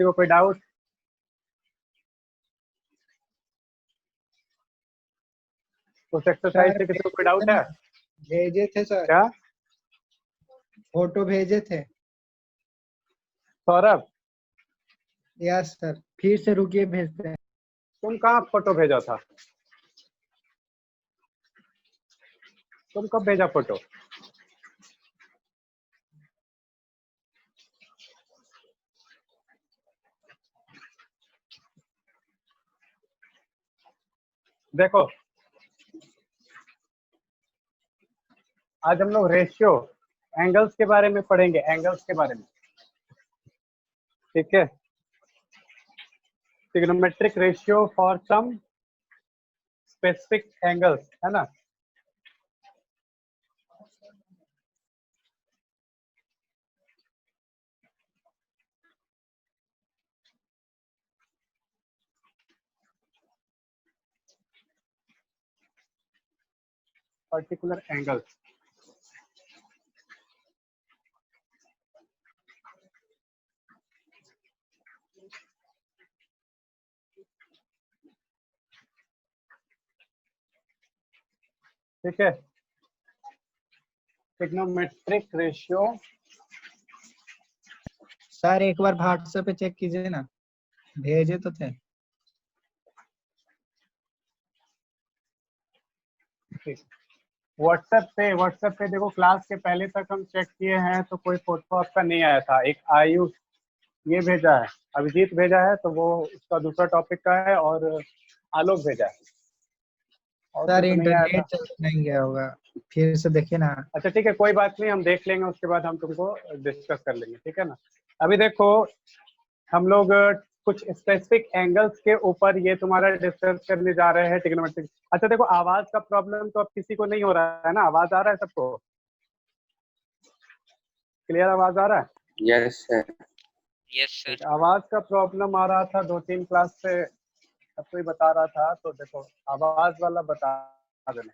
किसी को कोई डाउट? उस एक्सरसाइज से किसी को कोई डाउट है? भेजे थे सर, क्या फोटो भेजे थे। सौरभ, यस सर, फिर से रुकिए भेजते हैं। तुम कहाँ फोटो भेजा था? तुम कब भेजा फोटो? देखो, आज हम लोग रेशियो एंगल्स के बारे में पढ़ेंगे, एंगल्स के बारे में, ठीक है। Trigonometric ratio for some specific angles, है ना। पर्टिकुलर एंगल्स, ठीक है। ट्रिग्नोमेट्रिक रेशियो, सर एक बार व्हाट्सएप पे चेक कीजिए ना, भेजे तो थे। व्हाट्सएप पे देखो, क्लास के पहले तक हम चेक किए हैं तो कोई फोटो आपका नहीं आया था। एक आयुष ये भेजा है, अभिजीत भेजा है, तो वो उसका दूसरा टॉपिक का है, और आलोक भेजा है, और सर तो नहीं आया था। इंटरनेट नहीं गया होगा, फिर से देखिए ना। अच्छा ठीक है, कोई बात नहीं, हम देख लेंगे, उसके बाद हम तुमको डिस्कस कर लेंगे, ठीक है ना। अभी देखो, हम लोग कुछ स्पेसिफिक एंगल्स के ऊपर ये तुम्हारा डिस्कस करने जा रहे हैं, ट्रिग्नोमेट्रिक। अच्छा देखो, आवाज का प्रॉब्लम तो अब किसी को नहीं हो रहा है ना? आवाज आ रहा है सबको? क्लियर आवाज आ रहा है? Yes sir. Yes sir. आवाज का प्रॉब्लम आ रहा था 2-3 क्लास से, अब कोई बता रहा था, तो देखो आवाज वाला बता देना।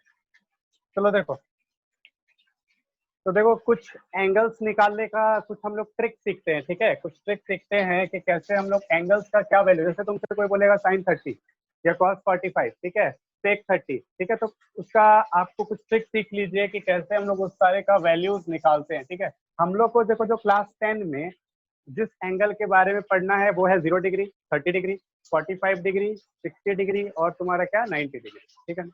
चलो देखो, तो देखो कुछ एंगल्स निकालने का कुछ हम लोग ट्रिक सीखते हैं, ठीक है। कुछ ट्रिक सीखते हैं कि कैसे हम लोग एंगल्स का क्या वैल्यू, जैसे तुमसे कोई बोलेगा sin 30 या cos 45, ठीक है, sec 30, ठीक है, तो उसका आपको कुछ ट्रिक सीख लीजिए कि कैसे हम लोग उस सारे का वैल्यूज निकालते हैं, ठीक है। हम लोग को देखो, जो क्लास 10 में जिस एंगल के बारे में पढ़ना है वो है 0 डिग्री, 30 डिग्री, 45 डिग्री, 60 डिग्री, और तुम्हारा क्या 90 डिग्री, ठीक है ना।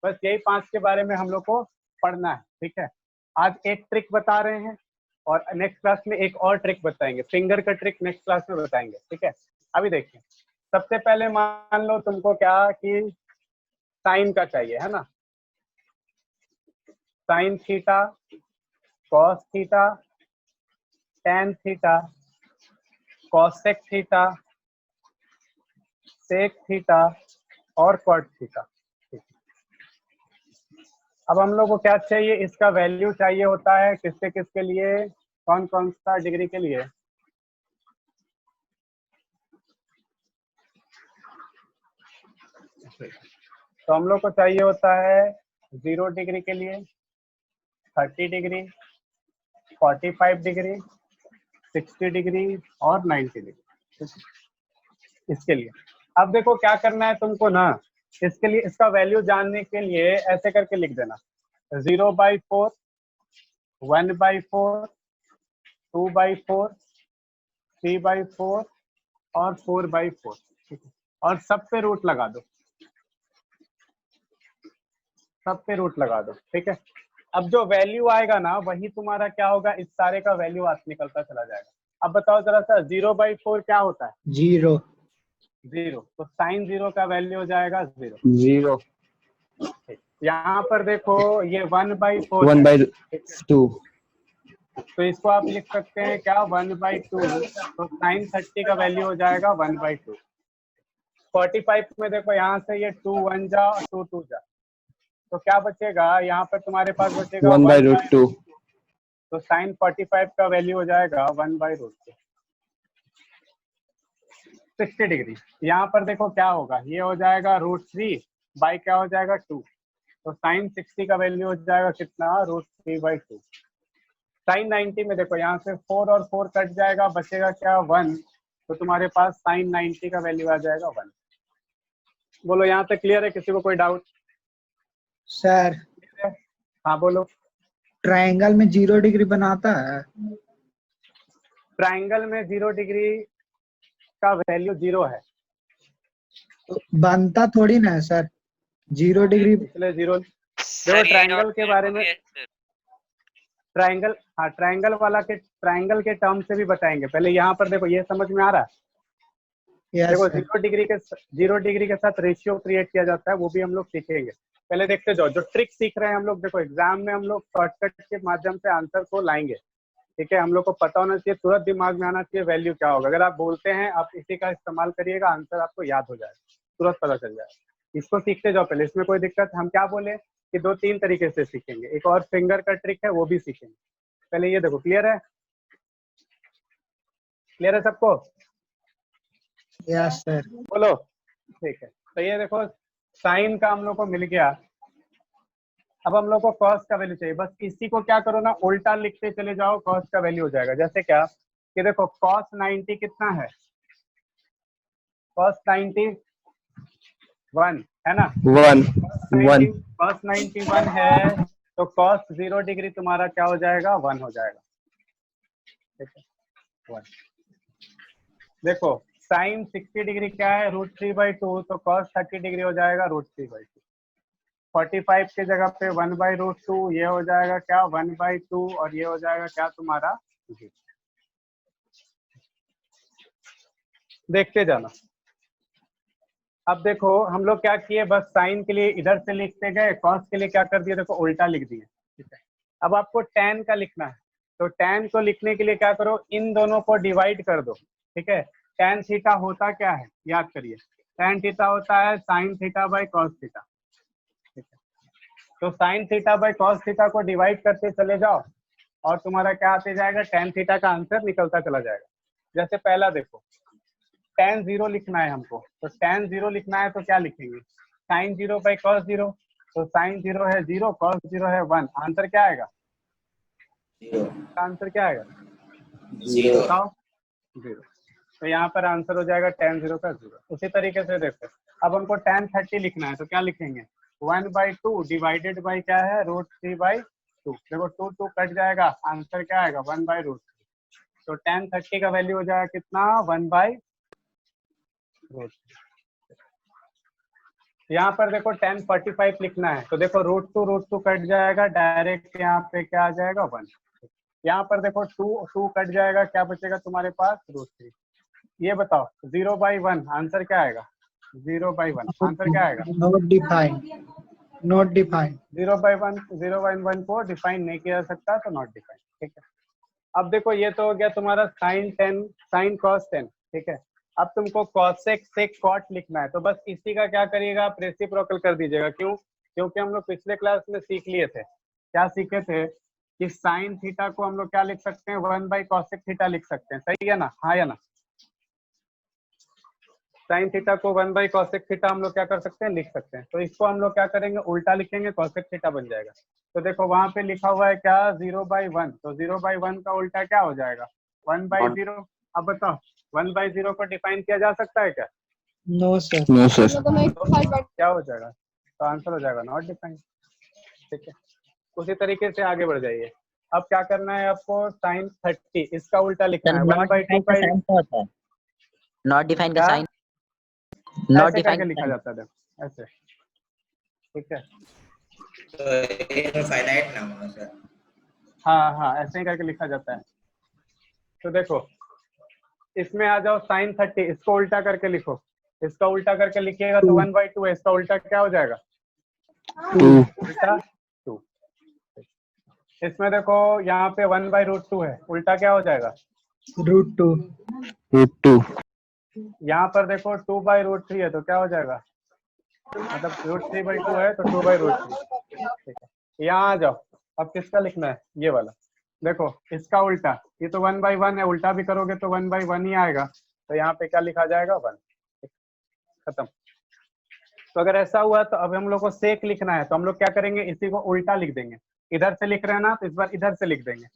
बस यही 5 के बारे में हम लोग को पढ़ना है, ठीक है। आज एक ट्रिक बता रहे हैं, और नेक्स्ट क्लास में एक और ट्रिक बताएंगे, फिंगर का ट्रिक नेक्स्ट क्लास में बताएंगे, ठीक है। अभी देखिए, सबसे पहले मान लो तुमको क्या कि साइन का चाहिए, है ना। Sine theta, cos theta, tan theta, cosec theta, sec theta, और कॉट थीटा। अब हम लोग को क्या चाहिए, इसका वैल्यू चाहिए होता है किसके किसके लिए, कौन कौन सा डिग्री के लिए। तो हम लोग को चाहिए होता है 0 डिग्री के लिए, 30 डिग्री, 45 डिग्री, 60 डिग्री, और 90 डिग्री, इसके लिए। अब देखो क्या करना है तुमको ना, इसके लिए इसका वैल्यू जानने के लिए ऐसे करके लिख देना, 0/4, 1/4, 2/4, 3/4, और 4/4, ठीक है। और सब पे रूट लगा दो, सब पे रूट लगा दो, ठीक है। अब जो वैल्यू आएगा ना, वही तुम्हारा क्या होगा, इस सारे का वैल्यू आज निकलता चला जाएगा। अब बताओ जरा सा, 0/4 क्या होता है? 0। 0, तो साइन 0 का वैल्यू हो जाएगा 0। 0। यहाँ पर देखो, ये 1/4 1/2। तो इसको आप लिख सकते हैं क्या, 1/2, तो साइन 30 का वैल्यू हो जाएगा 1/2। 45 में देखो, यहाँ से ये 2 1 जा, 2 2 जा, तो क्या बचेगा यहाँ पर तुम्हारे पास, बचेगा 1/√2। तो साइन 45 का वैल्यू हो जाएगा 1/√2। 60 डिग्री, यहाँ पर देखो क्या होगा, ये हो जाएगा √3 बाई क्या हो जाएगा 2, तो साइन 60 का वैल्यू हो जाएगा कितना, √3/2। साइन 90 में देखो, यहाँ से 4 और 4 कट जाएगा, बचेगा क्या 1, तो तुम्हारे पास साइन 90 का वैल्यू आ जाएगा 1। बोलो यहाँ तक क्लियर है? किसी को कोई डाउट? सर हाँ बोलो। ट्रायंगल में 0 डिग्री बनाता है? ट्राइंगल में 0 डिग्री का वैल्यू 0 है, तो बनता थोड़ी ना है सर 0 डिग्री। इसलिए 0। देखो ट्राइंगल के बारे में, ट्राइंगल, हाँ ट्राइंगल वाला के ट्राइंगल के टर्म से भी बताएंगे। पहले यहाँ पर देखो, ये समझ में आ रहा है? यस देखो सर। 0 डिग्री के साथ रेशियो क्रिएट किया जाता है, वो भी हम लोग सीखेंगे। पहले देखते जाओ, जो ट्रिक सीख रहे हैं हम लोग। देखो एग्जाम में हम लोग शॉर्टकट के माध्यम से आंसर को लाएंगे, ठीक है? हम लोग को पता होना चाहिए, तुरंत दिमाग में आना चाहिए वैल्यू क्या होगा। अगर आप बोलते हैं, आप इसी का इस्तेमाल करिएगा, आंसर आपको याद हो जाएगा, तुरंत पता चल जाएगा। इसको सीखते जाओ पहले, इसमें कोई दिक्कत। हम क्या बोले कि 2-3 तरीके से सीखेंगे, एक और फिंगर का ट्रिक है वो भी सीखेंगे। पहले ये देखो, क्लियर है? क्लियर है सबको? Yes sir. बोलो। ठीक है, तो ये देखो साइन का हम लोग को मिल गया। अब हम लोग को कॉस का वैल्यू चाहिए। बस इसी को क्या करो ना, उल्टा लिखते चले जाओ, कॉस का वैल्यू हो जाएगा। जैसे क्या कि देखो कॉस 90 कितना है? कॉस 90 1 है ना? 1 1 कॉस 91 है, तो कॉस 0 डिग्री तुम्हारा क्या हो जाएगा? 1 हो जाएगा, ठीक है? 1। देखो साइन 60 डिग्री क्या है? √3/2, तो कॉस 30 डिग्री हो जाएगा √3/2। 45 के जगह पे 1/√2, ये हो जाएगा क्या? 1/2, और ये हो जाएगा क्या तुम्हारा? देखते जाना। अब देखो हम लोग क्या किए, बस साइन के लिए इधर से लिखते गए, कॉस के लिए क्या कर दिया, देखो उल्टा लिख दिए, ठीक है? अब आपको tan का लिखना है, तो tan को लिखने के लिए क्या करो, इन दोनों को डिवाइड कर दो, ठीक है? tan थीटा होता क्या है, याद करिए। tan थीटा होता है sin theta by cos theta, ठीक है? तो sin theta by cos theta को डिवाइड करते चले जाओ, और तुम्हारा क्या आते जाएगा? tan थीटा का आंसर निकलता चला जाएगा। जैसे पहला देखो, tan 0 लिखना है हमको, तो tan 0 लिखना है तो क्या लिखेंगे? sin 0 बाई cos 0, तो sin 0 है 0, cos 0 है 1, आंसर क्या आएगा? आंसर क्या आएगा? 0 बताओ। 0। तो यहाँ पर आंसर हो जाएगा tan 0 का 0। उसी तरीके से देखो, अब हमको tan 30 लिखना है, तो क्या लिखेंगे? 1/2 डिवाइडेड बाई क्या है? √3/2। देखो 2 2 कट जाएगा, आंसर क्या आएगा? 1/√3। तो tan 30 का वैल्यू हो जाएगा कितना? 1/√3। यहाँ पर देखो tan 45 लिखना है, तो देखो √2 कट जाएगा, डायरेक्ट यहाँ पे क्या आ जाएगा? 1। यहाँ पर देखो 2 कट जाएगा, क्या बचेगा तुम्हारे पास? √3। ये बताओ 0/1 आंसर क्या आएगा? 0/1 आंसर क्या आएगा? Not defined. Not defined. 0/1 को डिफाइन नहीं किया जा सकता, तो नॉट डिफाइंड, ठीक है? अब देखो ये तो हो गया तुम्हारा sin cos 10, ठीक है? अब तुमको cosec sec cot लिखना है, तो बस इसी का क्या करिएगा? आप रेसिप्रोकल कर दीजिएगा। क्यों? क्योंकि हम लोग पिछले क्लास में सीख लिए थे, क्या सीखे थे कि sin थीटा को हम लोग क्या लिख सकते हैं? 1/cosec थीटा लिख सकते हैं, सही है ना? हाँ या ना? sin थीटा को 1/cosec थीटा हम लोग क्या कर सकते हैं? लिख सकते हैं। तो इसको हम लोग क्या करेंगे? उल्टा लिखेंगे, cosec थीटा बन जाएगा। तो देखो वहां पे लिखा हुआ है क्या? 0/1, तो 0/1 का उल्टा क्या हो जाएगा? 1/0। अब बताओ 1/0 को डिफाइन किया जा सकता है क्या? No sir. नो सर क्या हो जाएगा? तो आंसर हो जाएगा नॉट डिफाइंड, ठीक है? उसी तरीके से आगे बढ़ जाइए। अब क्या करना है आपको? sin 30 इसका उल्टा लिखना है। 1/2 का नॉट डिफाइन का क्या? साइन नॉट ऐसे करके डिफाइन लिखा जाता है, देखो ऐसे, ठीक है? तो इनफाइनाइट ना होगा सर। हाँ हाँ, ऐसे ही करके लिखा जाता है। तो देखो इसमें आ जाओ sin 30, इसको उल्टा करके लिखो। इसका उल्टा करके लिखिएगा तो 1/2 है, इसका उल्टा क्या हो जाएगा? 2 उल्टा 2। इसमें देखो यहाँ पे 1/√2 है, उल्टा क्या हो जाएगा? √2। 2 यहाँ पर देखो 2/√3 है, तो क्या हो जाएगा? मतलब √3/2 है, तो 2/√3, ठीक है? यहाँ आ जाओ, अब किसका लिखना है? ये वाला। देखो इसका उल्टा, ये तो 1/1 है, उल्टा भी करोगे तो 1/1 ही आएगा, तो यहाँ पे क्या लिखा जाएगा? 1, खत्म। तो अगर ऐसा हुआ तो अब हम लोग को सेक लिखना है, तो हम लोग क्या करेंगे? इसी को उल्टा लिख देंगे। इधर से लिख रहे हैं ना, तो इस बार इधर से लिख देंगे।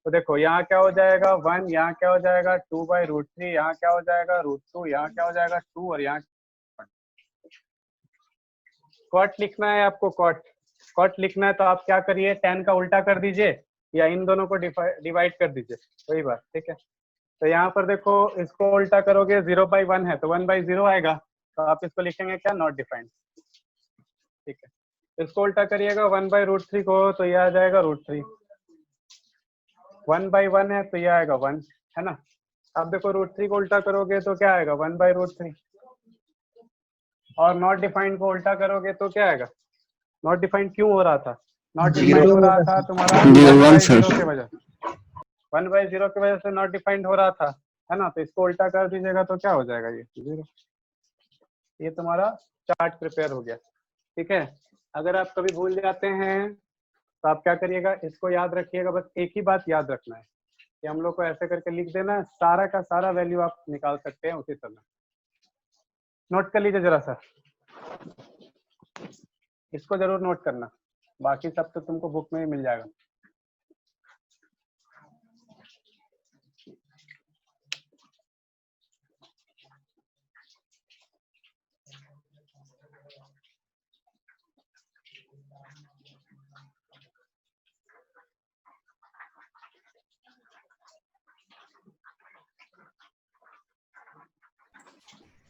तो देखो यहाँ क्या हो जाएगा 1, यहाँ क्या हो जाएगा 2/√3, यहाँ क्या हो जाएगा √2, यहाँ क्या हो जाएगा 2 और यहाँ कॉट लिखना है आपको। कॉट लिखना है तो आप क्या करिए, tan का उल्टा कर दीजिए या इन दोनों को डिवाइड कर दीजिए, वही बात, ठीक है। तो यहाँ पर देखो इसको उल्टा करोगे 0/1 है तो 1/0 आएगा, तो आप इसको लिखेंगे क्या, नॉट डिफाइंड, ठीक है। इसको उल्टा करिएगा 1/√3 को तो ये आ जाएगा √3, 1/1 है तो ये आएगा 1, है ना। अब देखो √3 को उल्टा करोगे तो क्या आएगा 1/√3, और नॉट डिफाइंड को उल्टा करोगे तो क्या आएगा, नॉट डिफाइंड क्यों हो रहा था, नॉट डिफाइंड हो रहा था तुम्हारा 1/0 की वजह, 1/0 की वजह से नॉट डिफाइंड हो रहा था, है ना। तो इसको उल्टा कर दीजिएगा तो क्या हो जाएगा, ये 0। ये तुम्हारा चार्ट प्रिपेयर हो गया, ठीक है। अगर आप कभी भूल जाते हैं तो आप क्या करिएगा, इसको याद रखिएगा, बस एक ही बात याद रखना है कि हम लोग को ऐसे करके लिख देना है, सारा का सारा वैल्यू आप निकाल सकते हैं उसी समय। नोट कर लीजिए जरा सा, इसको जरूर नोट करना, बाकी सब तो तुमको बुक में ही मिल जाएगा।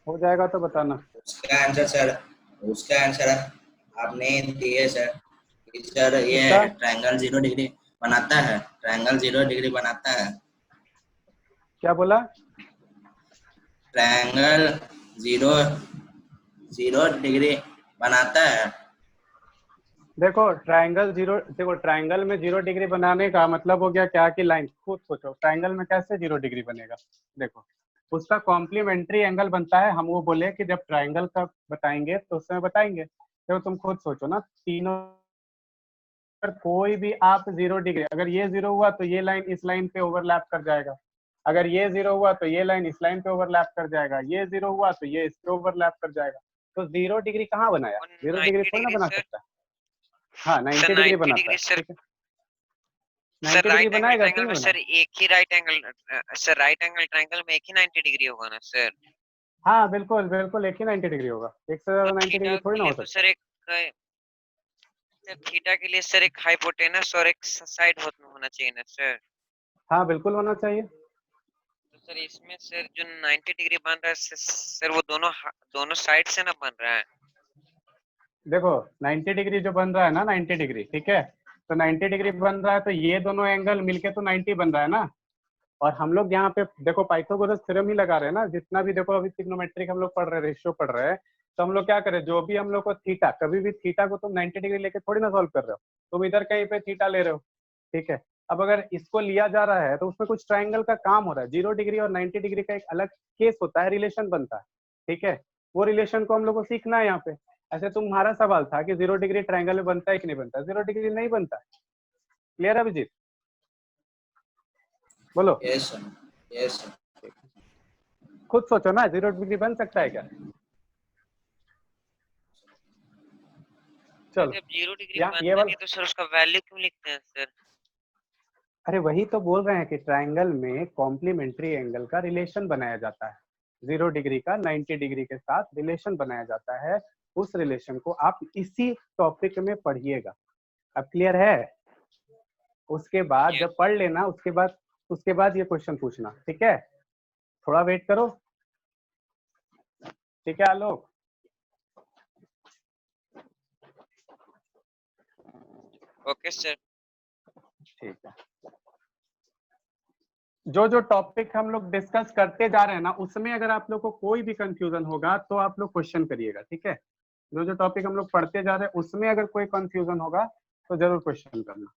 हो जाएगा तो बताना। उसका आंसर आपने दिए सर। सर ये ट्रायंगल 0 डिग्री बनाता है, ट्रायंगल 0 डिग्री बनाता है। क्या बोला, ट्रायंगल 0 डिग्री बनाता है। देखो ट्रायंगल में 0 डिग्री बनाने का मतलब हो गया क्या कि लाइन, खुद सोचो ट्रायंगल में कैसे 0 डिग्री बनेगा। देखो उसका कॉम्प्लीमेंट्री एंगल बनता है, हम वो बोले कि जब ट्रायंगल का बताएंगे तो उसमें बताएंगे। तो तुम खुद सोचो ना, तीनों कोई भी आप 0 डिग्री, अगर ये 0 हुआ तो ये लाइन इस लाइन पे ओवरलैप कर जाएगा, अगर ये 0 हुआ तो ये लाइन इस लाइन पे ओवरलैप कर जाएगा, ये 0 हुआ तो ये इस पे ओवरलैप कर जाएगा। तो 0 डिग्री कहाँ बनाया, 0 डिग्री थोड़ी ना बना सकता। हाँ 90 डिग्री बनाता है, ठीक है। 90 डिग्री बनाएगा क्यों नहीं? सर एक ही right angle, sir right angle triangle में एक ही 90 डिग्री होगा ना सर? हाँ बिल्कुल बिल्कुल, एक ही 90 डिग्री होगा, एक से ज्यादा 90 डिग्री थोड़ी ना हो सकता। सर एक थीटा के लिए सर एक हाइपोटेनस और एक साइड होना चाहिए ना सर? हाँ बिल्कुल होना चाहिए। तो सर इसमें सर जो 90 डिग्री बन रहा है सर वो दोनों साइड से ना बन रहा है। देखो 90 डिग्री जो बन रहा है ना, 90 डिग्री, ठीक है, तो 90 डिग्री बन रहा है तो ये दोनों एंगल मिलके तो 90 बन रहा है ना। और हम लोग यहाँ पे देखो पाइथागोरस थ्योरम ही लगा रहे हैं ना, जितना भी देखो अभी ट्रिग्नोमेट्रिक हम लोग पढ़ रहे हैं, रेशियो पढ़ रहे हैं, तो हम लोग क्या करें, जो भी हम लोग को थीटा, कभी भी थीटा को तुम 90 डिग्री लेके थोड़ी ना सॉल्व कर रहे हो, तुम इधर कहीं पे थीटा ले रहे हो, ठीक है। अब अगर इसको लिया जा रहा है तो उसमें कुछ ट्राइंगल का काम हो रहा है, 0 डिग्री और 90 डिग्री का एक अलग केस होता है, रिलेशन बनता है, ठीक है। वो रिलेशन को हम लोग को सीखना है यहाँ पे। ऐसे तुम्हारा सवाल था कि 0 डिग्री ट्राइंगल में बनता है कि नहीं बनता, 0 डिग्री नहीं बनता। क्लियर है अभिजीत, बोलो। Yes sir, yes sir. खुद सोचो ना, 0 डिग्री बन सकता है क्या? चलो जब 0 डिग्री बनता नहीं तो सर उसका वैल्यू क्यों लिखते हैं सर? अरे वही तो बोल रहे हैं कि ट्राइंगल में कॉम्प्लीमेंट्री एंगल का रिलेशन बनाया जाता है, 0 डिग्री का 90 डिग्री के साथ रिलेशन बनाया जाता है। उस रिलेशन को आप इसी टॉपिक में पढ़िएगा। अब क्लियर है? उसके बाद जब पढ़ लेना, उसके बाद ये क्वेश्चन पूछना, ठीक है। थोड़ा वेट करो, ठीक है आलोक। ओके सर, ठीक है। जो जो टॉपिक हम लोग डिस्कस करते जा रहे हैं ना, उसमें अगर आप लोग को कोई भी कंफ्यूजन होगा तो आप लोग क्वेश्चन करिएगा, ठीक है। जो जो टॉपिक हम लोग पढ़ते जा रहे हैं उसमें अगर कोई कंफ्यूजन होगा तो जरूर क्वेश्चन करना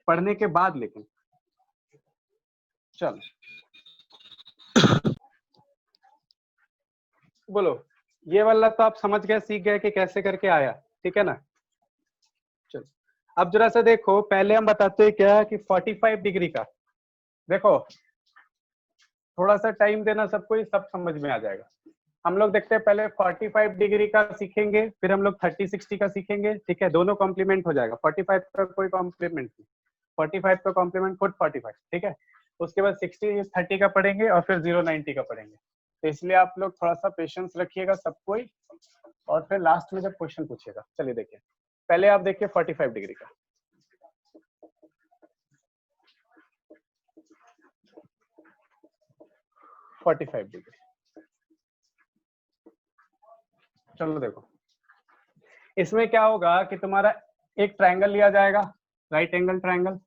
पढ़ने के बाद। लेकिन चलो बोलो, ये वाला तो आप समझ गए, सीख गए कि कैसे करके आया, ठीक है ना। चलो अब जरा सा देखो, पहले हम बताते हैं क्या कि 45 डिग्री का, देखो थोड़ा सा टाइम देना सबको, ही सब समझ में आ जाएगा। हम लोग देखते हैं पहले 45 डिग्री का सीखेंगे, फिर हम लोग 30 60 का सीखेंगे, ठीक है। दोनों कॉम्प्लीमेंट हो जाएगा, 45 का कोई कॉम्प्लीमेंट नहीं। 45 का कॉम्प्लीमेंट खुद 45, ठीक है। उसके बाद 60 30 का पढ़ेंगे और फिर 0 90 का पढ़ेंगे। तो इसलिए आप लोग थोड़ा सा पेशेंस रखिएगा सब कोई, और फिर लास्ट में जब क्वेश्चन पूछिएगा। चलिए देखिए, पहले आप देखिए 45 डिग्री का। चलो देखो, इसमें क्या होगा कि तुम्हारा एक ट्रायंगल लिया जाएगा, right angle triangle.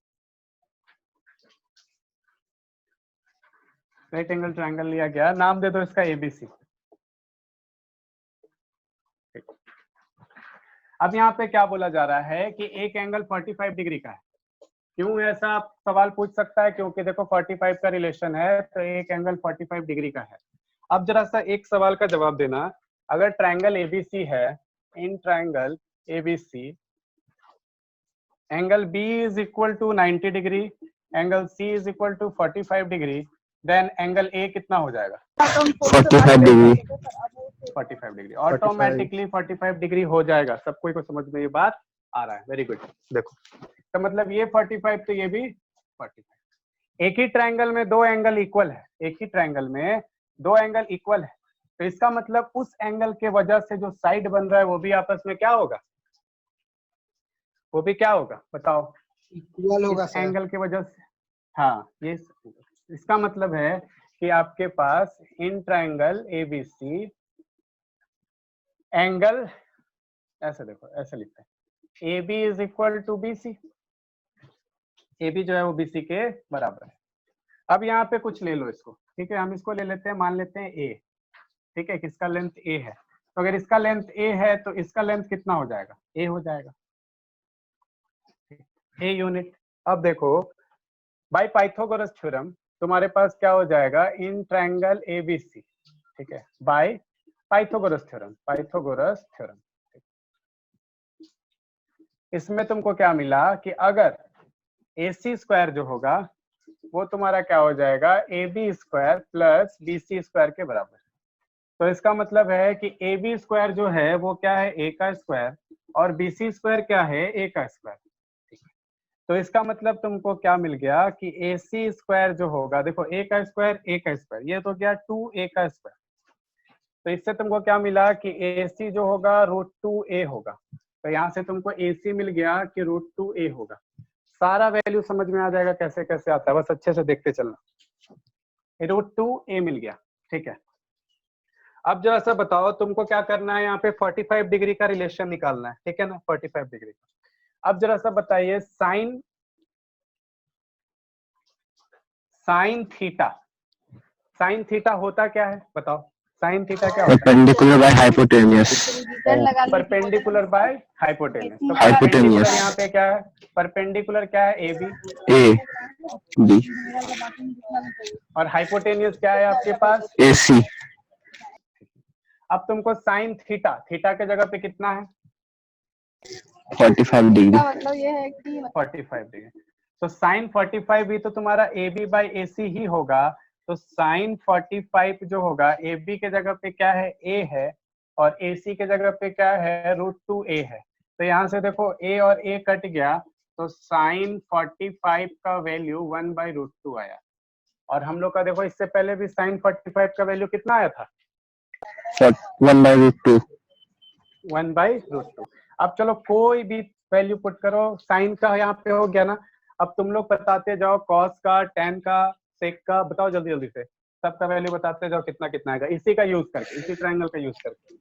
Right angle triangle लिया गया, नाम दे दो इसका एबीसी। अब यहाँ पे क्या बोला जा रहा है कि एक एंगल 45 डिग्री का है। क्यों ऐसा आप सवाल पूछ सकता है, क्योंकि देखो 45 का रिलेशन है तो एक एंगल 45 डिग्री का है। अब जरा सा एक सवाल का जवाब देना, अगर ट्रायंगल एबीसी है, in triangle ABC angle B is equal to 90 degree, angle C is equal to 45 degree, then angle A कितना हो जाएगा? 45 डिग्री। 45 डिग्री ऑटोमेटिकली 45 डिग्री हो जाएगा। सब कोई को समझ में ये बात आ रहा है? Very good. देखो तो मतलब ये 45 तो ये भी 45। एक ही ट्रायंगल में दो एंगल इक्वल है, एक ही ट्रायंगल में दो एंगल इक्वल है, तो इसका मतलब उस एंगल के वजह से जो साइड बन रहा है वो भी आपस में क्या होगा? वो भी क्या होगा बताओ? इक्वल होगा सर। एंगल की वजह से, हाँ ये इसका मतलब है कि आपके पास इन ट्रायंगल एबीसी एंगल, ऐसे देखो ऐसे लिखते हैं, A B is equal to B C. A B जो है वो बी सी के बराबर है। अब यहाँ पे कुछ ले लो इसको, ठीक है, हम इसको ले लेते हैं, मान लेते हैं ए, ठीक है, किसका लेंथ ए है, तो अगर इसका लेंथ ए है तो इसका लेंथ कितना हो जाएगा? ए हो जाएगा, ए यूनिट। अब देखो बाय पाइथागोरस थ्योरम तुम्हारे पास क्या हो जाएगा? इन ट्रायंगल एबीसी, ठीक है, by Pythagoras theorem, Pythagoras theorem. इसमें तुमको क्या मिला कि अगर AC स्क्वायर जो होगा वो तुम्हारा क्या हो जाएगा? AB square plus BC square के बराबर। तो इसका मतलब है कि AB स्क्वायर जो है वो क्या है? A का स्क्वायर, और BC स्क्वायर क्या है? A का स्क्वायर। तो इसका मतलब तुमको क्या मिल गया कि AC स्क्वायर जो होगा, देखो A का स्क्वायर A का स्क्वायर, ये तो क्या 2A का स्क्वायर। तो इससे तुमको क्या मिला कि AC जो होगा √2A होगा। तो यहाँ से तुमको AC मिल गया कि √2A होगा। सारा वैल्यू समझ में आ जाएगा कैसे कैसे आता है, बस अच्छे से देखते चलना। √2A मिल गया, ठीक है। अब जरा सा बताओ तुमको क्या करना है, यहाँ पे 45 डिग्री का रिलेशन निकालना है, ठीक है ना, 45 डिग्री। अब जरा सा बताइए साइन थीटा होता क्या है बताओ? साइन थीटा क्या होता है? Perpendicular by hypotenuse. Perpendicular by hypotenuse. तो हाइपोटेन्यूस परपेंडिकुलर यहाँ पे क्या है? परपेंडिकुलर क्या है? A B. और हाइपोटेन्यूस क्या है आपके पास? AC। अब तुमको साइन थीटा के जगह पे कितना है? 45 डिग्री। मतलब ये है कि 45 डिग्री। तो साइन 45 भी तो तुम्हारा AB बाई AC ही होगा। तो साइन 45 जो होगा AB के जगह पे क्या है? A है, और AC के जगह पे क्या है? √2A है। तो यहाँ से देखो A और A कट गया, तो साइन 45 का वैल्यू 1/√2 आया। और हम लोग का देखो इससे पहले भी साइन 45 का वैल्यू कितना आया था? 1/√2। 1/√2। अब चलो कोई भी वैल्यू पुट करो, साइन का यहाँ पे हो गया ना। अब तुम लोग बताते जाओ कॉस का, टेन का, सेक का, बताओ जल्दी जल्दी से, सबका वैल्यू बताते जाओ कितना कितना आएगा, इसी का यूज करके, इसी ट्रायंगल का यूज करके।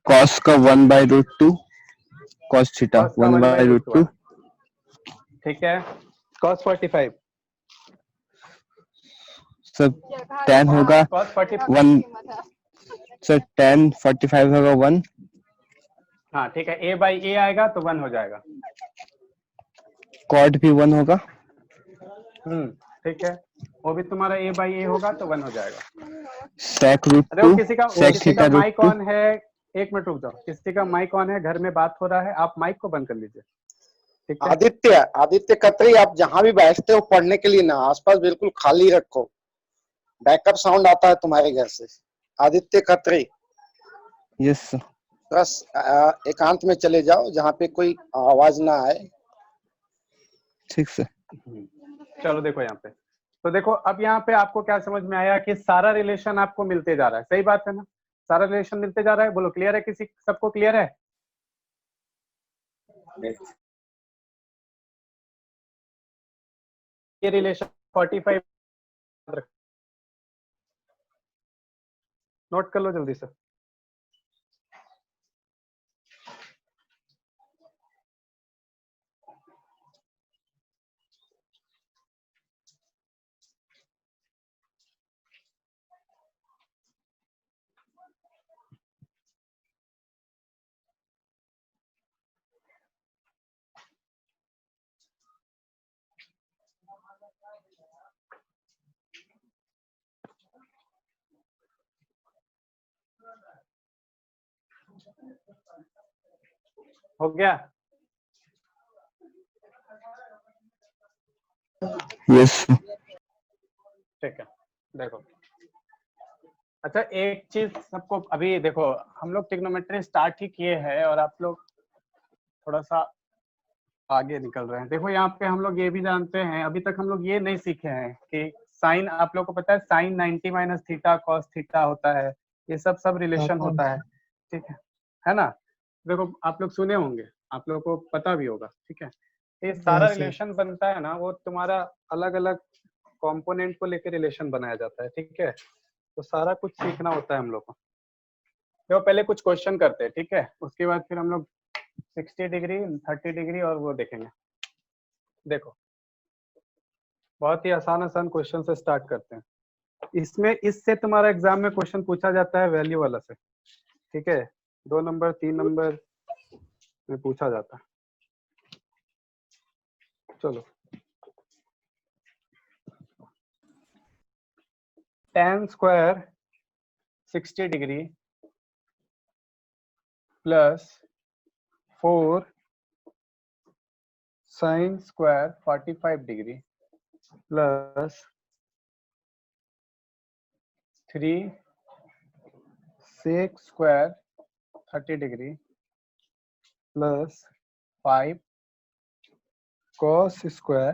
कॉस का 1/√2, कॉस थीटा 1/√2, ठीक है। कॉस 45 सब tan होगा कॉस 45, 1, सर tan 45 होगा 1। हाँ ठीक है, A बाई A आएगा तो 1 हो जाएगा। कॉट भी 1 होगा। ठीक है, वो भी तुम्हारा A बाई A होगा तो 1 हो जाएगा। sec अरे वो √2, किसी का sec थीटा माइक √2। ऑन है, एक मिनट रुक जाओ, किसी का माइक ऑन है, घर में बात हो रहा है, आप माइक को बंद कर लीजिए, ठीक है। आदित्य खत्री, आप जहां भी बैठते हो पढ़ने के लिए ना, आसपास बिल्कुल खाली रखो, बैकअप साउंड आता है तुम्हारे घर से। आदित्य खत्री, यस बस एकांत में चले जाओ जहाँ पे कोई आवाज ना आए। ठीक सर। चलो देखो यहाँ पे, तो देखो अब यहाँ पे आपको क्या समझ में आया कि सारा रिलेशन आपको मिलते जा रहा है, सही बात है ना, सारा रिलेशन मिलते जा रहा है, बोलो क्लियर है, किसी सबको क्लियर है? ये रिलेशन 45 नोट कर लो जल्दी से। हो गया? यस ठीक है, देखो अच्छा एक चीज सबको, अभी देखो हम लोग ट्रिग्नोमेट्री स्टार्ट ही किए हैं और आप लोग थोड़ा सा आगे निकल रहे हैं। देखो यहाँ पे हम लोग ये भी जानते हैं, अभी तक हम लोग ये नहीं सीखे हैं कि साइन, आप लोग को पता है sine 90 minus theta cos theta होता है, ये सब रिलेशन होता है, ठीक है ना? देखो आप लोग सुने होंगे, आप लोग को पता भी होगा, ठीक है? ये सारा रिलेशन बनता है ना, वो तुम्हारा अलग अलग कंपोनेंट को लेकर रिलेशन बनाया जाता है, ठीक है? तो सारा कुछ सीखना होता है हम लोग को। तो पहले कुछ क्वेश्चन करते हैं, ठीक है? उसके बाद फिर हम लोग 60 डिग्री 30 डिग्री और वो देखेंगे। देखो बहुत ही आसान क्वेश्चन से स्टार्ट करते हैं। इसमें इससे तुम्हारा एग्जाम में क्वेश्चन पूछा जाता है वैल्यू वाला से, ठीक है? 2 नंबर 3 नंबर में पूछा जाता है। चलो tan square 60 degree plus 4 sin square 45 degree plus 3 sec square 30 degree plus 5 cos square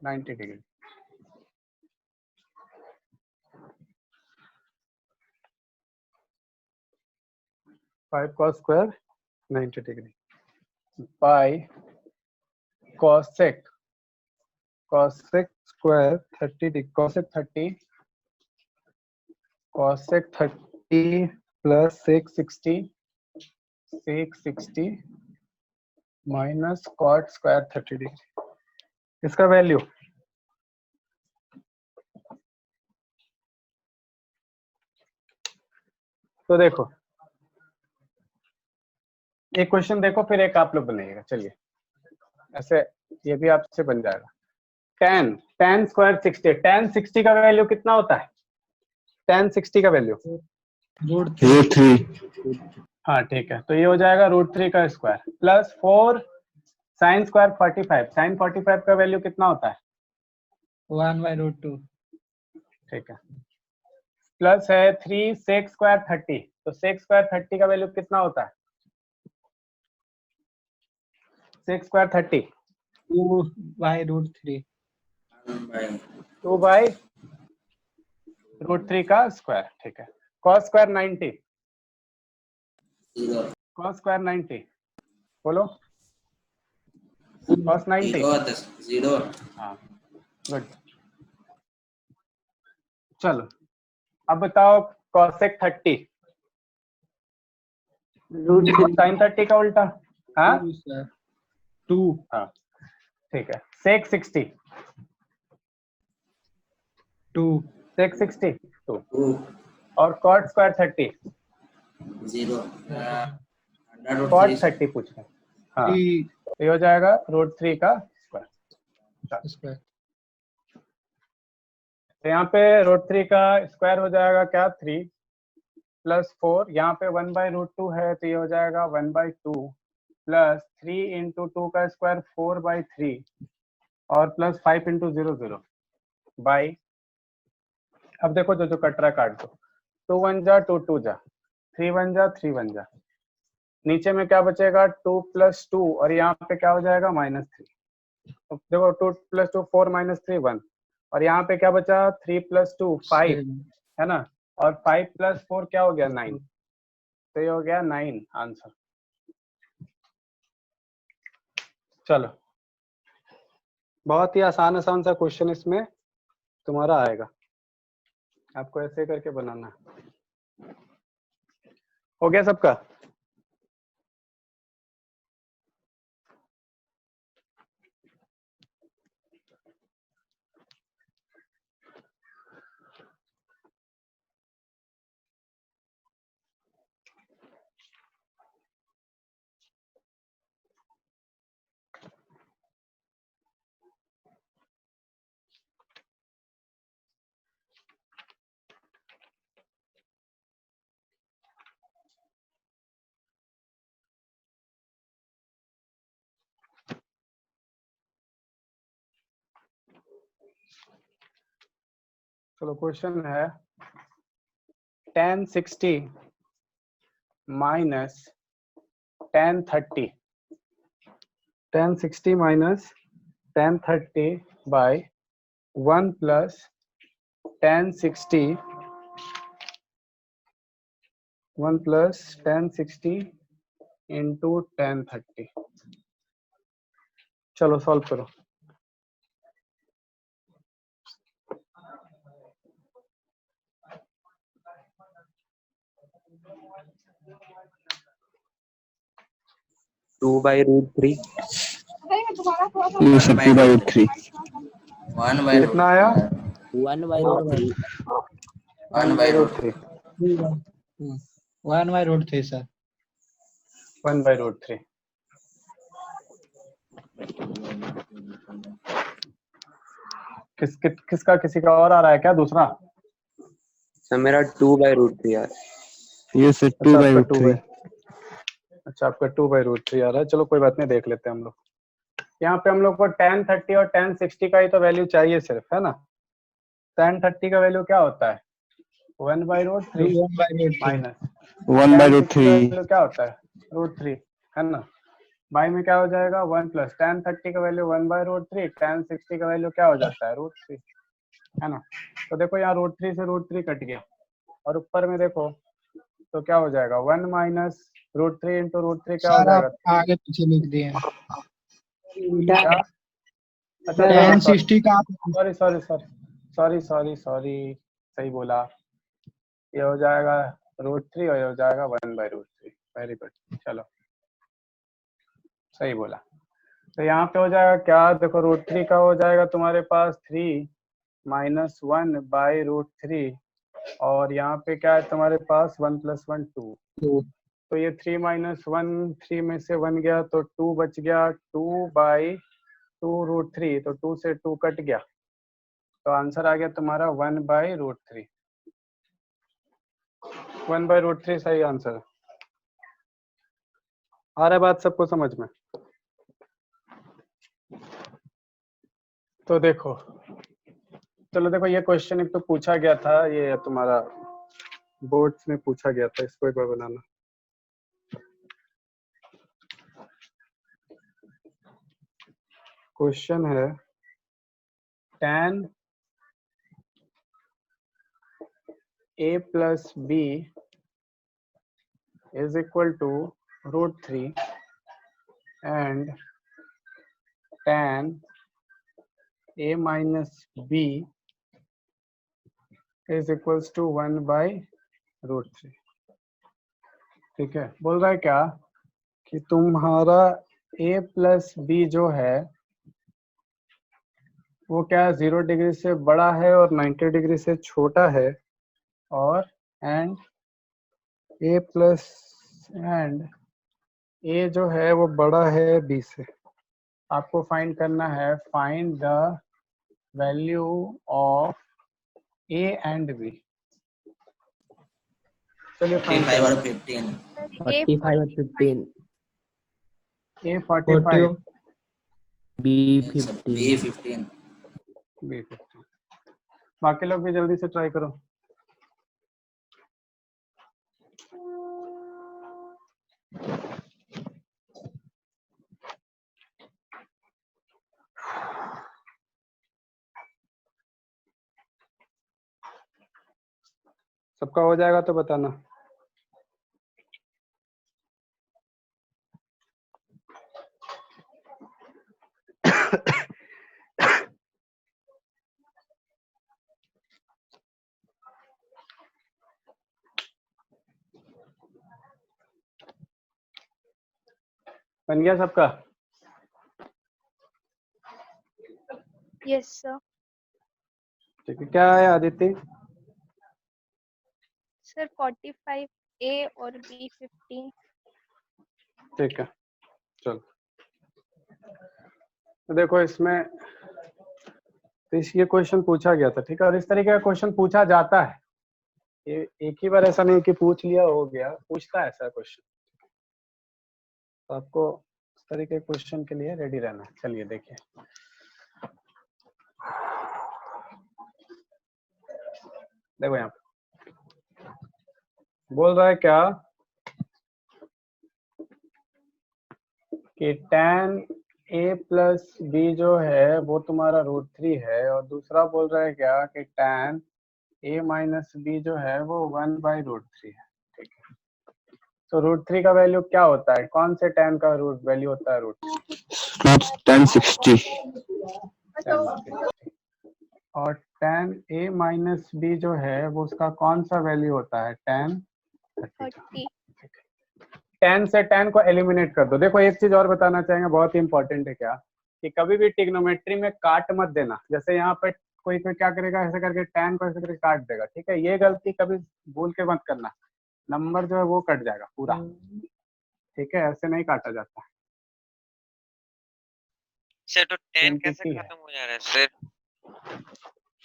90 degree. Five cos square 90 degree by cosec square 30 degree, cosec 30 plus sec 60 minus cot square 30 degree, इसका value तो देखो एक question देखो फिर एक आप लोग बनाइएगा। चलिए ऐसे ये भी आपसे बन जाएगा। tan स्क्वायर 60, tan 60 का वैल्यू कितना होता है? tan 60 का वैल्यू √3। हाँ ठीक है, तो ये हो जाएगा √3 का square plus 4 sin square 45, sin 45 का वैल्यू कितना होता है? 1/√2। ठीक है, प्लस है 3 sec स्क्वायर 30, तो sec स्क्वायर 30 का वैल्यू कितना होता है? sec square 30 2/√3। 2/√3 का स्क्वायर, ठीक है। cos स्क्वायर 90, cos स्क्वायर 90 बोलो, cos 90 0। हाँ गुड। चलो अब बताओ cosec 30 sin 30 का उल्टा, हाँ 2। हाँ ठीक है। sec 60 2। sec 60 2 और cot स्क्वायर 30 0। cot 30 पूछ रहे हैं, हाँ तो ये हो जाएगा √3 का स्क्वायर। तो यहाँ पे √3 का स्क्वायर हो जाएगा क्या 3 प्लस 4, यहाँ पे 1/√2 है तो ये हो जाएगा 1/2 प्लस 3 इंटू 2 का स्क्वायर 4/3 और प्लस 5 इंटू 0 0 बाई, अब देखो जो कट रहा काट दो, 2 1 जा 2 2 जा 3 1 जा 3 1 जा, नीचे में क्या बचेगा 2 + 2 और यहाँ पे क्या हो जाएगा -3, तो देखो 2 + 2 4 - 3 1, और यहाँ पे क्या बचा 3 + 2 5, है ना, और 5 + 4 क्या हो गया 9, तो ये हो गया 9 आंसर। चलो, बहुत ही आसान आसान सा क्वेश्चन इसमें तुम्हारा आएगा, आपको ऐसे करके बनाना है। हो गया सबका? चलो, क्वेश्चन है tan 60 minus tan 30, tan 60 minus tan 30 by 1 plus tan 60 1 plus tan 60 into tan 30। चलो सॉल्व करो। Two by root three. ये सब 2/3। 1/√3 कितना आया? 1/√3। 1/√3 1/√3 सर। 1/√3। किसका किसी का और आ रहा है क्या दूसरा? सर मेरा 2/√3 यार। ये सब अच्छा, आपका 2/√3। अच्छा, आपका 2/√3 आ रहा है। चलो कोई बात नहीं, देख लेते हैं हम लोग। यहाँ पे हम लोग को tan 30 और tan 60 का ही तो वैल्यू चाहिए सिर्फ, है ना। tan 30 का वैल्यू क्या होता है? 1/√3 माइनस 1/√3। वैल्यू क्या होता है? √3, है ना। बाई में क्या हो जाएगा 1 प्लस tan 30 का वैल्यू 1/√3, tan 60 का वैल्यू क्या हो जाता है √3, है ना। तो देखो यहाँ √3 से √3 कट गया, और ऊपर में देखो तो क्या हो जाएगा 1 माइनस √3 इंटू √3 क्या हो सर जाएगा? आप आगे पीछे लिख दिए। क्या? अच्छा, tan 60 का sorry sorry sorry sorry sorry sorry, सही बोला। ये हो जाएगा √3 और ये हो जाएगा 1/√3। वेरी गुड, चलो सही बोला। तो यहाँ पे हो जाएगा क्या, देखो √3 का हो जाएगा तुम्हारे पास 3 माइनस 1/√3, और यहाँ पे क्या है तुम्हारे पास 1 + 1 2। तो ये 3 - 1, 3 में से 1 गया तो 2 बच गया, 2/2√3, तो 2 से 2 कट गया, तो आंसर आ गया तुम्हारा 1/√3। 1/√3 सही आंसर है। आ रहा है बात सबको समझ में? तो देखो, चलो देखो, ये क्वेश्चन एक तो पूछा गया था, ये तुम्हारा बोर्ड्स में पूछा गया था, इसको एक बार बनाना। क्वेश्चन है tan a plus b is equal to √3 and tan a minus b is equals to 1/√3। ठीक है, बोल रहा है क्या कि तुम्हारा a plus b जो है वो क्या 0 डिग्री से बड़ा है और 90 डिग्री से छोटा है, और and a plus and a जो है वो बड़ा है b से। आपको फाइंड करना है, find the value of a and b। चलिए फाइंड 45 और करते 15 45 और 15। हैं। a 45, बी सब 15। B15 b 15। बाकी लोग भी जल्दी से ट्राई करो। सबका हो जाएगा तो बताना। बन गया सबका? Yes sir. ठीक है, क्या है आदित्य? सर 45 ए और बी 15। ठीक है, चलो। तो देखो इसमें तो ये क्वेश्चन पूछा गया था, ठीक है, और इस तरीके का क्वेश्चन पूछा जाता है। ये एक ही बार ऐसा नहीं कि पूछ लिया हो गया, पूछता है ऐसा क्वेश्चन। तो आपको इस तरीके के क्वेश्चन के लिए रेडी रहना है। चलिए देखिए, देखो यहाँ बोल रहा है क्या कि tan a प्लस बी जो है वो तुम्हारा √3 है, और दूसरा बोल रहा है क्या कि tan a माइनस बी जो है वो 1/√3 है। ठीक है, तो √3 का वैल्यू क्या होता है? कौन से tan का वैल्यू होता है tan 60 और tan a माइनस बी जो है वो उसका कौन सा वैल्यू होता है? tan 30। 30। tan से tan को एलिमिनेट कर दो। देखो एक चीज और बताना चाहेंगे, बहुत ही इंपॉर्टेंट है क्या, कि कभी भी ट्रिग्नोमेट्री में काट मत देना। जैसे यहाँ पे कोई क्या करेगा, ऐसे करके tan को ऐसे करके काट देगा, ठीक है, ये गलती कभी भूल के मत करना, नंबर जो है वो कट जाएगा पूरा। ठीक है, ऐसे नहीं काटा जाता। सर तो 10 कैसे क्वांटिटी है, खत्म हो जा रहा है सर?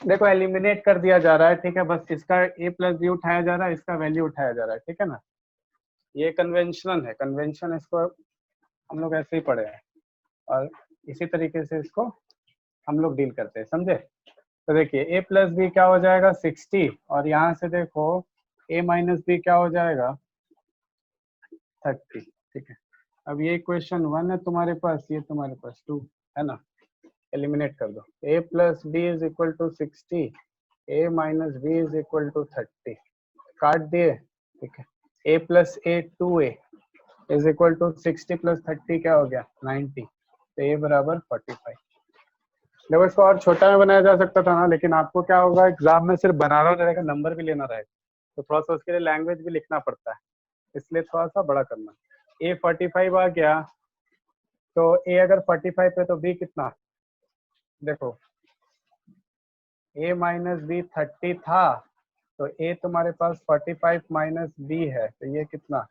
देखो एलिमिनेट कर दिया जा रहा है, ठीक है, बस इसका a प्लस बी उठाया जा रहा है, इसका वैल्यू उठाया जा रहा है, ठीक है ना। ये कन्वेंशनल है, कन्वेंशन, इसको हम लोग ऐसे ही पढ़े हैं और इसी तरीके से इसको हम लोग डील करते हैं, समझे। तो देखिए a प्लस बी क्या हो जाएगा 60, और यहाँ से देखो a माइनस बी क्या हो जाएगा 30। ठीक है, अब ये इक्वेशन 1 है तुम्हारे पास, ये तुम्हारे पास 2 है ना, एलिमिनेट कर दो। a plus B is equal to 60, a minus B is equal to 30, काट दिए। ठीक है, a plus a 2a is equal to 60 plus 30 क्या हो गया 90, तो a बराबर 45। देखो इसको और छोटा में बनाया जा सकता था ना, लेकिन आपको क्या होगा एग्जाम में सिर्फ बनाना रहेगा, नंबर भी लेना रहेगा, तो थोड़ा सा उसके लिए लैंग्वेज भी लिखना पड़ता है, इसलिए थोड़ा सा बड़ा करना। a 45 आ गया, तो a अगर 45 है तो b कितना, देखो a माइनस बी 30 था, तो a तुम्हारे पास 45 माइनस b है, तो ये कितना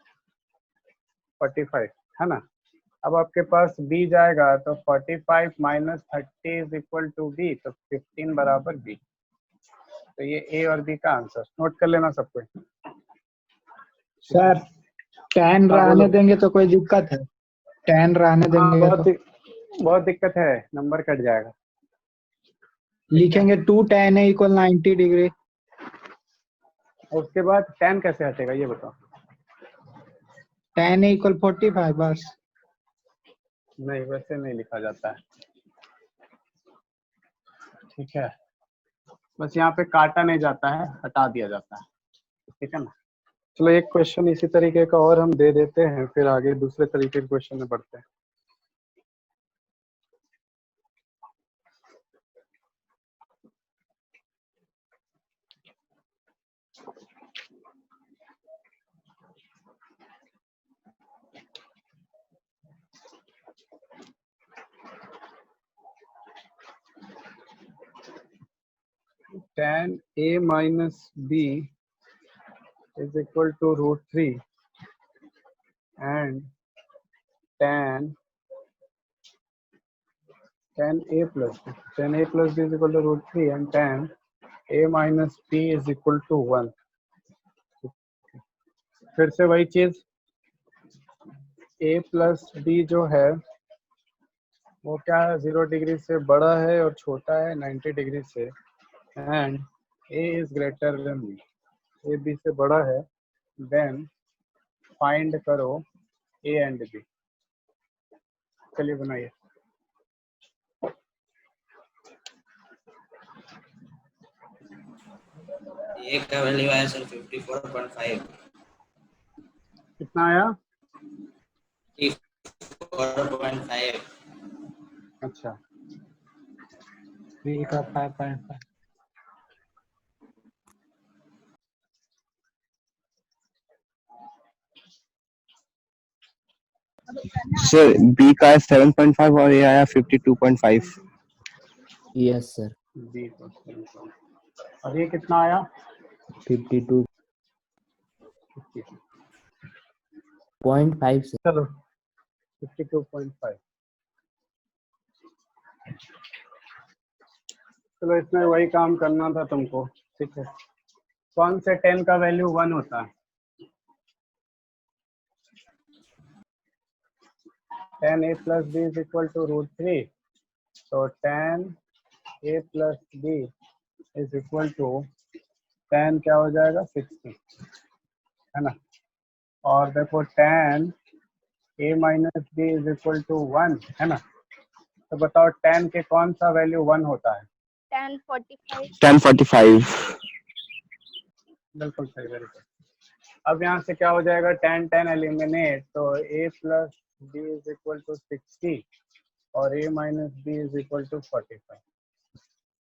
45 है ना। अब आपके पास b जाएगा, तो 45 minus 30 is equal to b, तो 15 बराबर b। तो ये a और b का आंसर नोट कर लेना सब कोई। सर tan हाँ, रहने बोलो। देंगे तो कोई दिक्कत है? tan रहने हाँ, देंगे तो बहुत दिक्कत है, नंबर कट जाएगा। लिखेंगे 2 tan a इक्वल 90 डिग्री। उसके बाद tan कैसे हटेगा ये बताओ। tan a इक्वल 45 बस। नहीं, वैसे नहीं लिखा जाता है, ठीक है, बस यहाँ पे काटा नहीं जाता है, हटा दिया जाता है, ठीक है ना। चलो एक क्वेश्चन इसी तरीके का और हम दे देते हैं, फिर आगे दूसरे तरीके के क्वेश्चन में बढ़ते हैं। tan a minus b is equal to √3 and tan a plus b. Tan a plus b is equal to √3 and tan a minus b is equal to 1। फिर से वही चीज, a प्लस b जो है वो क्या है 0 डिग्री से बड़ा है और छोटा है 90 डिग्री से, and a is greater than b, a b से बड़ा है, देन फाइंड करो a एंड b। चलिए बनाइए। ए का वैल्यू आया सर 54.5। कितना आया? 54.5। अच्छा, बी का 5.5। सर बी का 7.5 और ये आया 52.5। Yes sir. बी और ये कितना आया? 52.5 सर। चलो 52.5। चलो इसमें वही काम करना था तुमको, ठीक है। कौन से 10 का वैल्यू 1 होता है? 10a plus b is equal to √3, तो 10a plus b is equal to 10 क्या हो जाएगा 60, है ना। और देखो 10a minus b is equal to 1, है ना। तो बताओ 10 के कौन सा वैल्यू 1 होता है? 1045। 1045। बिल्कुल सही, वेरी गुड। अब यहाँ से क्या हो जाएगा, 10 10 एलिमिनेट, तो a plus b is equal to 60 और a minus b is equal to 45।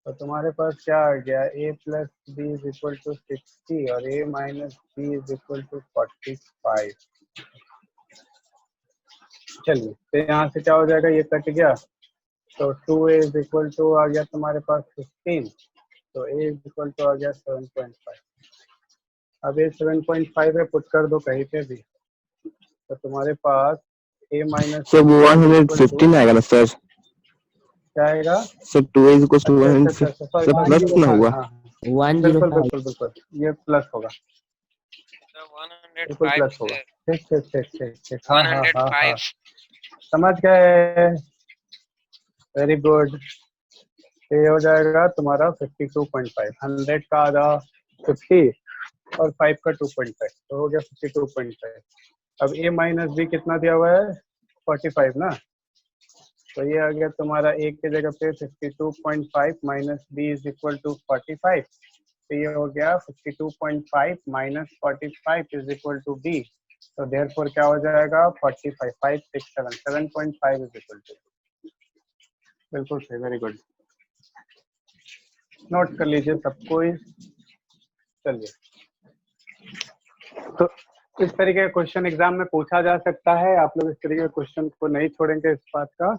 तो तुम्हारे पास क्या आ गया, a plus b is equal to 60 और a minus b is equal to 45। चलिए, तो यहाँ से क्या हो जाएगा, ये कट गया, तो 2a is equal to आ गया तुम्हारे पास 15, तो a is equal to आ गया 7.5। अब ये 7.5 है, पुट कर दो कहीं पे भी, तो तुम्हारे पास a minus सर वो 115 आएगा ना सर? क्या आएगा? सर 2 इज इक्वल टू अच्छा 115। अच्छा अच्छा, सॉरी सर सॉरी, प्लस ना 105, होगा? हाँ 105। बिल्कुल, ये प्लस होगा, तो बिल्कुल 105 प्लस होगा। सर। ठीक ठीक ठीक ठीक ठीक, हाँ हाँ हाँ हाँ, 105। समझ गए, वेरी गुड। ये हो जाएगा तुम्हारा 52.5, 100 का आधा 50 और 5 का 2.5, तो हो गया 52.5। अब a माइनस बी कितना दिया हुआ है, 45 ना, तो ये आ गया तुम्हारा a की जगह पे 52.5 minus b is equal to 45, तो ये हो गया 52.5 minus 45 is equal to b, तो देयरफॉर क्या हो जाएगा 45, 5 6 7 7.5 इज इक्वल टू, बिल्कुल सही, वेरी गुड। नोट कर लीजिए सब कोई। चलिए, तो इस तरीके का क्वेश्चन एग्जाम में पूछा जा सकता है, आप लोग इस तरीके के क्वेश्चन को नहीं छोड़ेंगे, इस बात का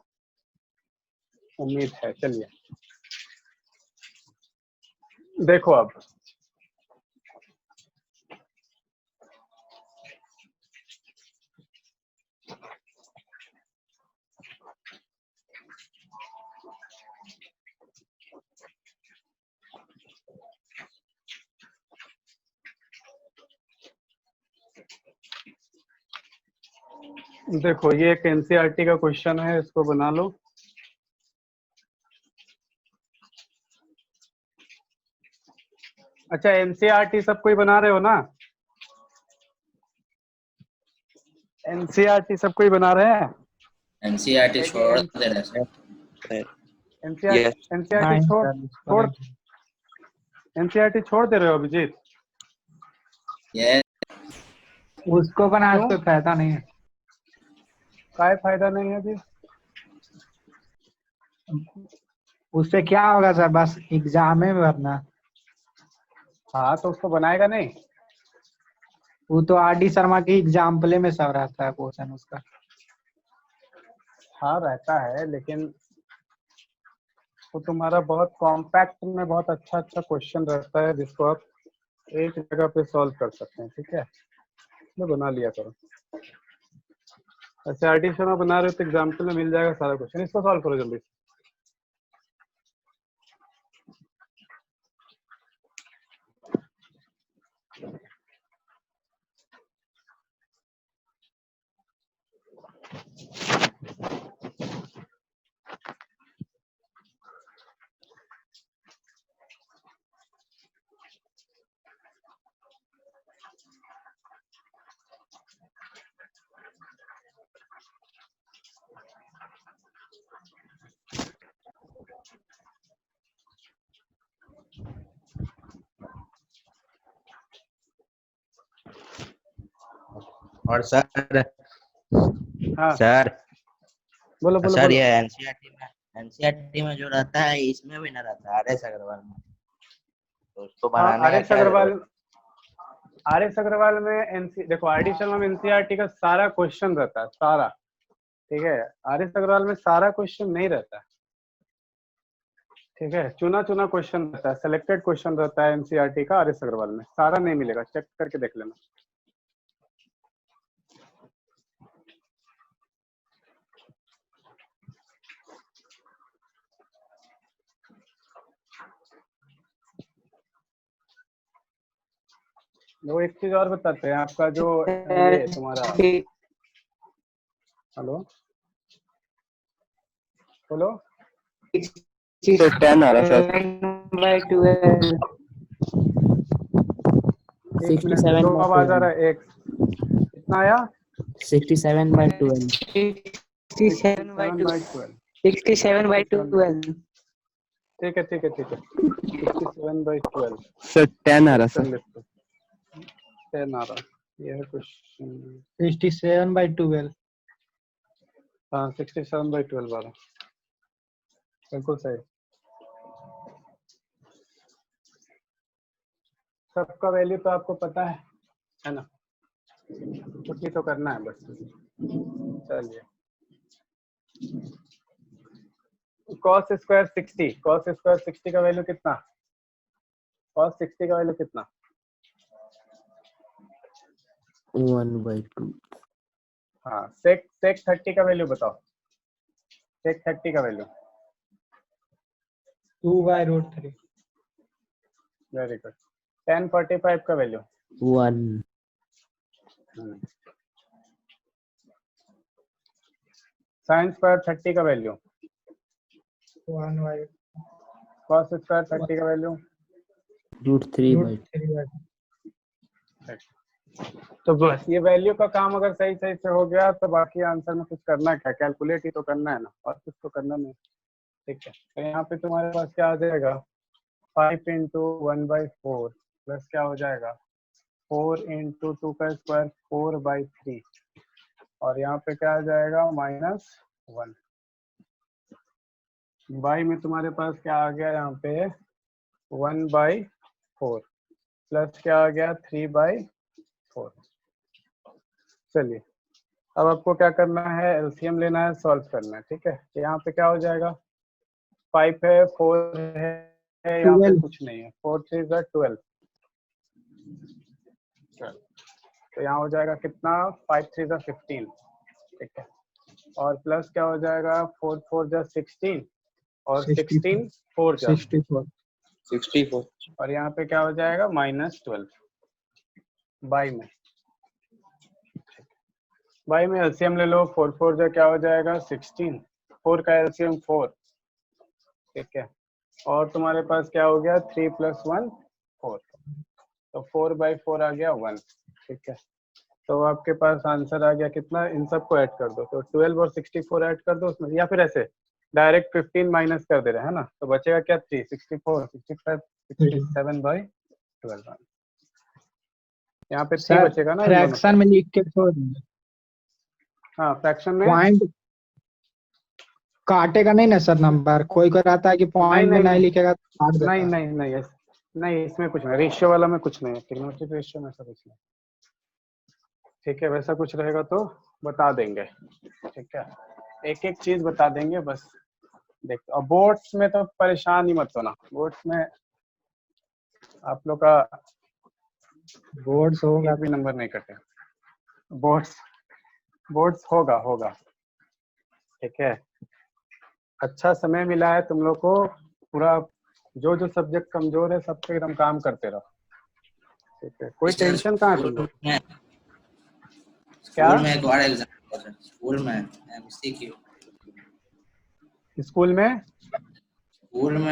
उम्मीद है। चलिए देखो, अब देखो, ये एक एनसीईआरटी का क्वेश्चन है, इसको बना लो। अच्छा, एनसीईआरटी सब कोई बना रहे हो ना? एनसीईआरटी सब कोई बना रहे हैं? एनसीईआरटी छोड़ दे रहे सर। एनसीईआरटी छोड़ दे रहे हो अभिजीत? ये उसको बना कोई फायदा नहीं है। काय फायदा नहीं है जी? उससे क्या होगा सर, बस एग्जाम में भरना। हाँ, तो उसको बनाएगा नहीं? वो तो आर डी शर्मा के एग्जाम्पल में सब रहता है क्वेश्चन उसका। हाँ रहता है, लेकिन वो तुम्हारा बहुत कॉम्पैक्ट में बहुत अच्छा अच्छा क्वेश्चन रहता है, जिसको आप एक जगह पे सॉल्व कर सकते हैं, ठीक है, तो बना लिया करो। अच्छा, आर डी शर्मा बना रहे हो तो एग्जाम्पल में मिल जाएगा सारा क्वेश्चन, इसको सॉल्व करो जल्दी। और सर हाँ सर बोलो बोलो सर बोलो। ये एनसीईआरटी में जो रहता है इसमें भी ना रहता है RS अग्रवाल में, तो उसको हाँ बनाने का क्या जरूरत? आर एस अग्रवाल में एनसी देखो आईडी शर्मा में एनसीईआरटी का सारा क्वेश्चन रहता है सारा, ठीक है। आर एस अग्रवाल में सारा क्वेश्चन नहीं रहता है, ठीक है। चुना चुना क्वेश्चन रहता है, सिलेक्टेड क्वेश्चन रहता है एनसीईआरटी का। आर एस अग्रवाल में सारा नहीं मिलेगा, चेक करके देख लेना। वो एक चीज और बताते हैं, आपका जो ये तुम्हारा, हेलो बोलो। सर 10 आ रहा सर। 1 मिनट 67 दो by आवाज आ 12 रहा है। एक कितना आया? 67 by 12 67 by 12। 67 by 12। ठीक है ठीक है ठीक है। 67 by 12 सर 10 आ रहा कर सर। लेते 10 आ रहा। ये है क्वेश्चन। 67 by 12। हाँ 67 by 12 आ रहा, बिल्कुल सही। सबका वैल्यू तो आपको पता है ना, कुछ ही तो करना है बस। चलिए cos स्क्वायर 60, cos स्क्वायर 60 का वैल्यू कितना? cos 60 का वैल्यू कितना? 1 by 2 हाँ sec 30 का वैल्यू बताओ। sec 30 का value 2 by root 3। Very good. tan 45 का वैल्यू 1 sin स्क्वायर 30 का वैल्यू 1 by cos स्क्वायर 30 का वैल्यू √3 by 3। तो बस ये वैल्यू का काम अगर सही सही से हो गया तो बाकी आंसर में कुछ करना क्या, कैलकुलेट ही तो करना है ना, और कुछ तो करना नहीं। ठीक है, तो यहाँ पे तुम्हारे पास क्या आ जाएगा? 5 इंटू 1/4 प्लस क्या हो जाएगा 4 इंटू 2 का स्क्वायर 4/3, और यहाँ पे क्या आ जाएगा -1। बाई में तुम्हारे पास क्या आ गया यहाँ पे 1/4 प्लस क्या आ गया 3/4। चलिए अब आपको क्या करना है, एलसीएम लेना है, सॉल्व करना है। ठीक है, यहाँ पे क्या हो जाएगा 5 है 4 है, यहाँ पे 12। कुछ नहीं है, 4 3 12। तो यहाँ हो जाएगा कितना 5 3 15। ठीक है, और प्लस क्या हो जाएगा 4 4 16 और 16 4 64। 64। और यहाँ पे क्या हो जाएगा -12 बाई में। बाई में एलसीएम ले लो, 4 4 क्या हो जाएगा 16, 4 का एलसीएम 4। ठीक है, और तुम्हारे पास क्या हो गया 3 + 1 4, तो 4/4 आ गया 1। ठीक है, तो आपके पास आंसर आ गया कितना, इन सबको ऐड कर दो, तो 12 और 64 ऐड कर दो उसमें, या फिर ऐसे डायरेक्ट 15 माइनस कर दे रहे हैं ना, तो बचेगा क्या 3 64 65 67/12। यहाँ पे 3 बचेगा ना इन दोनों फ्रैक्शन में लिख के छोड़ देंगे। हाँ फ्रैक्शन में पॉइंट काटेगा नहीं ना सर नंबर, कोई को रहता है कि पॉइंट में नहीं लिखेगा तो काट देता नहीं है। नहीं नहीं नहीं, इसमें कुछ नहीं, रेशियो वाला में कुछ नहीं है, ट्रिग्नोमेट्रिक रेशियो में ऐसा कुछ नहीं। ठीक है, वैसा कुछ रहेगा तो बता देंगे। ठीक है, एक एक चीज बता देंगे बस। देखो अब बोर्ड्स में तो परेशान ही मत होना, बोर्ड्स में आप लोग का बोर्ड्स होगा एक भी नंबर नहीं कटे। बोर्ड्स होगा। ठीक है, अच्छा समय मिला है तुम लोग को, पूरा जो जो सब्जेक्ट कमजोर है सब पे एकदम काम करते रहो। ठीक है, कोई टेंशन कहाँ है तुम लोग? क्या स्कूल में एक और एग्जाम है, स्कूल में एमसीक्यू। स्कूल में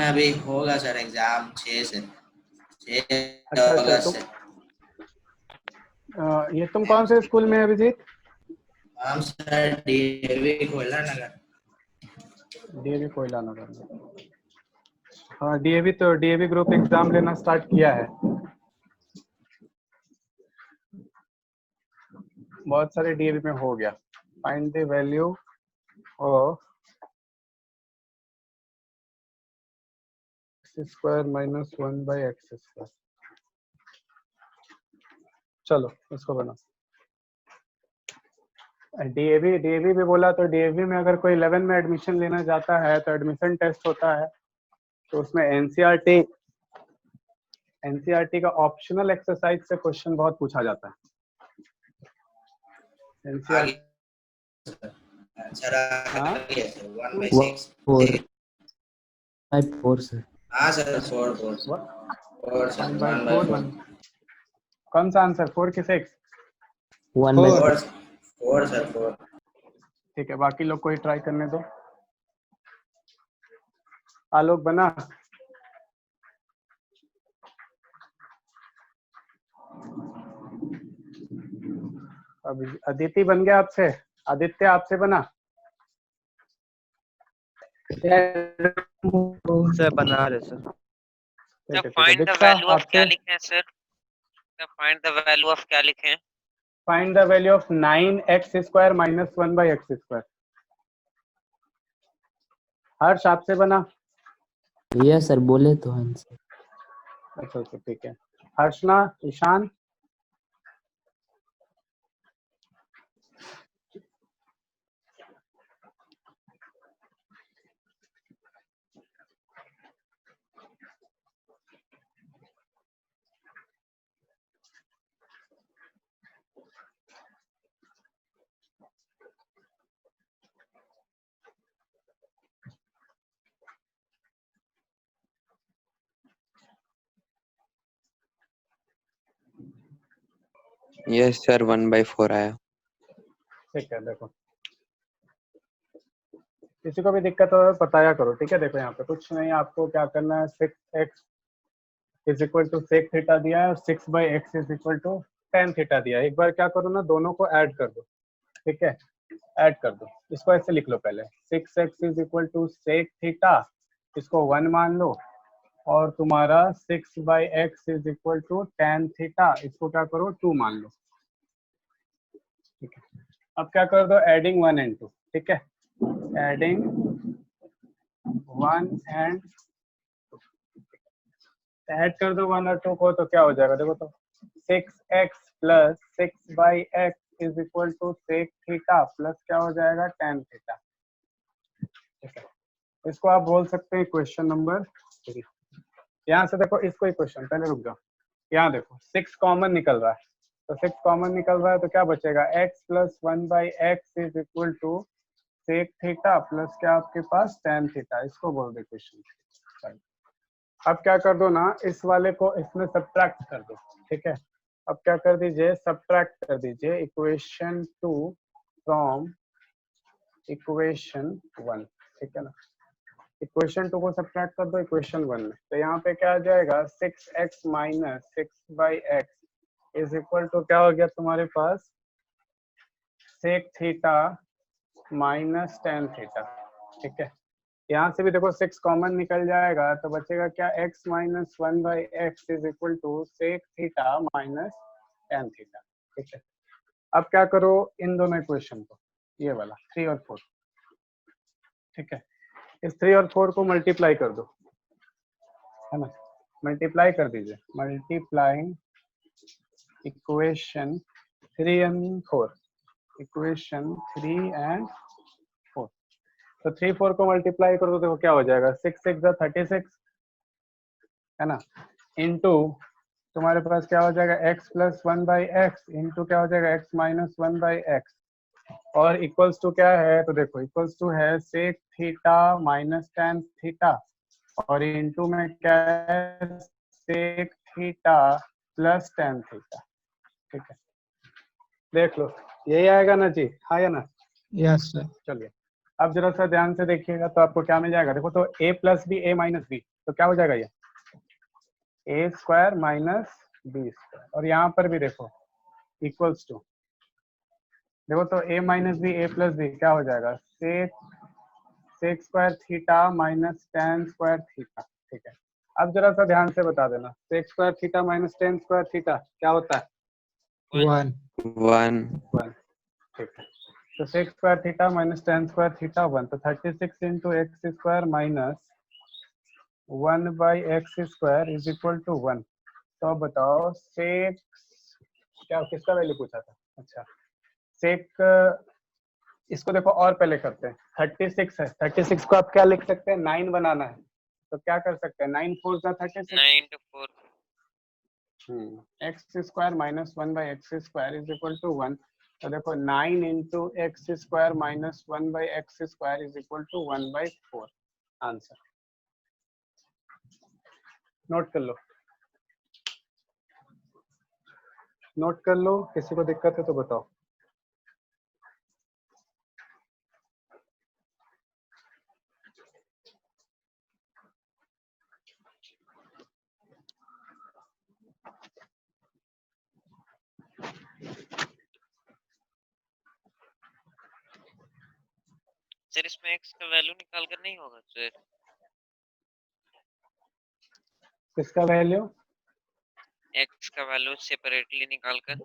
अभी होगा सर एग्जाम 6 से 6 अच्छा अगस्त से। ये तुम कौन से स्कूल में है अभिजीत? हम सर डीएवी कोयला नगर। डीएवी कोयला नगर में। हाँ डीएवी ग्रुप एग्जाम लेना स्टार्ट किया है। बहुत सारे डीएवी में हो गया। Find the value of x square minus 1 by x square. चलो इसको बना। डीएवी भी बोला, तो डीएवी में अगर कोई 11 में एडमिशन लेना चाहता है तो एडमिशन टेस्ट होता है, तो उसमें एनसीईआरटी का ऑप्शनल एक्सरसाइज से क्वेश्चन बहुत पूछा जाता है। आगे एनसीईआरटी आंसर हाँ? 1/6 4 सर। हाँ सर 4 सर 1/4 कौन सा आंसर 4 की 6? 1/4 4 सर 4। ठीक है, बाकी लोग को ही ट्राई करने दो। आलोक बना? अभी अदिति बन गया आपसे? आदित्य आपसे बना? सर बना रहे सर। ठीक है, ठीक है। Find the Diksha value of क्या आपसे? लिखे हैं sir? Find the value of क्या लिखे हैं? Find the value of 9x square minus 1 by x square. Harsh आपसे बना? यस सर, बोले तो आंसर। अच्छा अच्छा, ठीक है। हर्षना, ईशान? यस सर 1/4 आया। ठीक है, देखो किसी को भी दिक्कत हो बताया करो, ठीक है। देखो यहाँ पे कुछ नहीं, आपको क्या करना है, 6x is equal to sec theta दिया है और 6/x is equal to tan theta दिया है। एक बार क्या करो ना, दोनों को ऐड कर दो, ठीक है। ऐड कर दो, इसको ऐसे लिख लो पहले, 6x is equal to sec theta, इसको 1 मान लो, और तुम्हारा 6/x is equal to tan theta, इसको क्या करो 2 मान लो, ठीक है। अब क्या कर दो, एडिंग 1 and 2, ठीक है। एडिंग 1 and 2, ऐड कर दो 1 और 2 को, तो क्या हो जाएगा देखो तो, 6x plus 6/x is equal to sec theta plus क्या हो जाएगा tan थीटा, ठीक है। इसको आप बोल सकते हैं क्वेश्चन नंबर 3। यहाँ से देखो इसको ही क्वेश्चन, पहले रुक जाओ, यहाँ देखो 6 कॉमन निकल रहा है, तो 6 कॉमन निकल रहा है तो क्या बचेगा, x plus 1/x is equal to sec theta plus क्या आपके पास tan थीटा, इसको बोल दे क्वेश्चन। अब क्या कर दो ना, इस वाले को इसमें सब्ट्रैक्ट कर दो, ठीक है। अब क्या कर दीजिए, सब्ट्रैक्ट कर दीजिए इक्वेशन 2 फ्रॉम इक्वेशन 1, ठीक है ना। इक्वेशन 2 को सब्ट्रैक्ट कर दो इक्वेशन 1 में, तो यहाँ पे क्या आ जाएगा, 6x minus 6/x is equal to क्या हो गया तुम्हारे पास, sec theta minus tan theta, ठीक है। यहाँ से भी देखो 6 कॉमन निकल जाएगा, तो बचेगा क्या, x minus 1/x is equal to sec theta minus tan theta, ठीक है। अब क्या करो, इन दोनों इक्वेशन को, ये वाला 3 और 4, ठीक है, इस 3 और 4 को मल्टीप्लाई कर दो, है ना। मल्टीप्लाई कर दीजिए, multiplying equation 3 and 4, equation 3 and 4, तो 3 4 को मल्टीप्लाई कर दो, देखो क्या हो जाएगा, 6 6 36, है ना, इनटू तुम्हारे पास क्या हो जाएगा, x प्लस 1/x इनटू क्या हो जाएगा, x माइनस 1/x, और इक्वल्स टू क्या है, तो देखो इक्वल्स टू है sec theta minus tan theta, और इनटू में क्या है, sec theta plus tan theta, ठीक है। देख लो यही आएगा ना जी, हाँ या ना? Yes sir. चलिए अब जरा सा ध्यान से देखिएगा, तो आपको क्या मिल जाएगा, देखो तो a plus B a minus B, तो क्या हो जाएगा ये a square minus B square, और यहाँ पर भी देखो इक्वल्स टू, देखो तो a minus B a plus B क्या हो जाएगा, sec square theta minus tan square theta, ठीक है। अब जरा सा ध्यान से बता देना, sec square theta minus tan square theta क्या होता है, 1 1 1 ठीक है। तो sec square theta minus tan square theta 1, तो 36 into X square minus 1 by x square is equal to 1। तो अब बताओ सेक क्या किसका वैल्यू पूछा था? अच्छा सेक इसको देखो और पहले करते हैं। 36 है, 36 को आप क्या लिख सकते हैं? 9 बनाना है तो क्या कर सकते हैं? 9 4 जा 36 9 into 4 X square minus 1 by x square is equal to 1। तो देखो 9 into X square minus 1 by x square is equal to 1 by 4 answer. Note कर लो, नोट कर लो। किसी को दिक्कत है तो बताओ। सर इसमें x का वैल्यू निकाल कर नहीं होगा सर? किसका वैल्यू? x का वैल्यू सेपरेटली निकाल कर।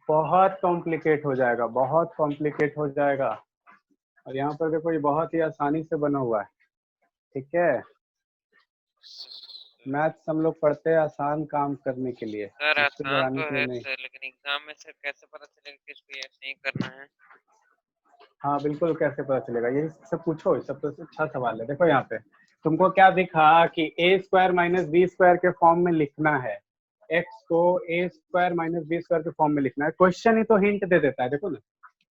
बहुत कॉम्प्लिकेट हो जाएगा, बहुत कॉम्प्लिकेट हो जाएगा। और यहाँ पर देखो ये बहुत ही आसानी से बना हुआ है, ठीक है। मैथ्स हम लोग पढ़ते हैं आसान काम करने के लिए, सर मुश्किल आसान बनाने तो के लिए है नहीं। सर, लेकिन एग्जाम में सर कैसे पता चलेगा कि इसको ऐसे ही करना है? हाँ बिल्कुल, कैसे पता चलेगा? ये सब पूछो, सब तो अच्छा सवाल है। देखो यहाँ पे तुमको क्या दिखा कि ए स्क्वायर माइनस बी स्क्वायर के फॉर्म में लिखना है, एक्स को ए स्क्वायर माइनस बी स्क्वायर के फॉर्म में लिखना है। क्वेश्चन ही तो हिंट दे देता है। देखो ना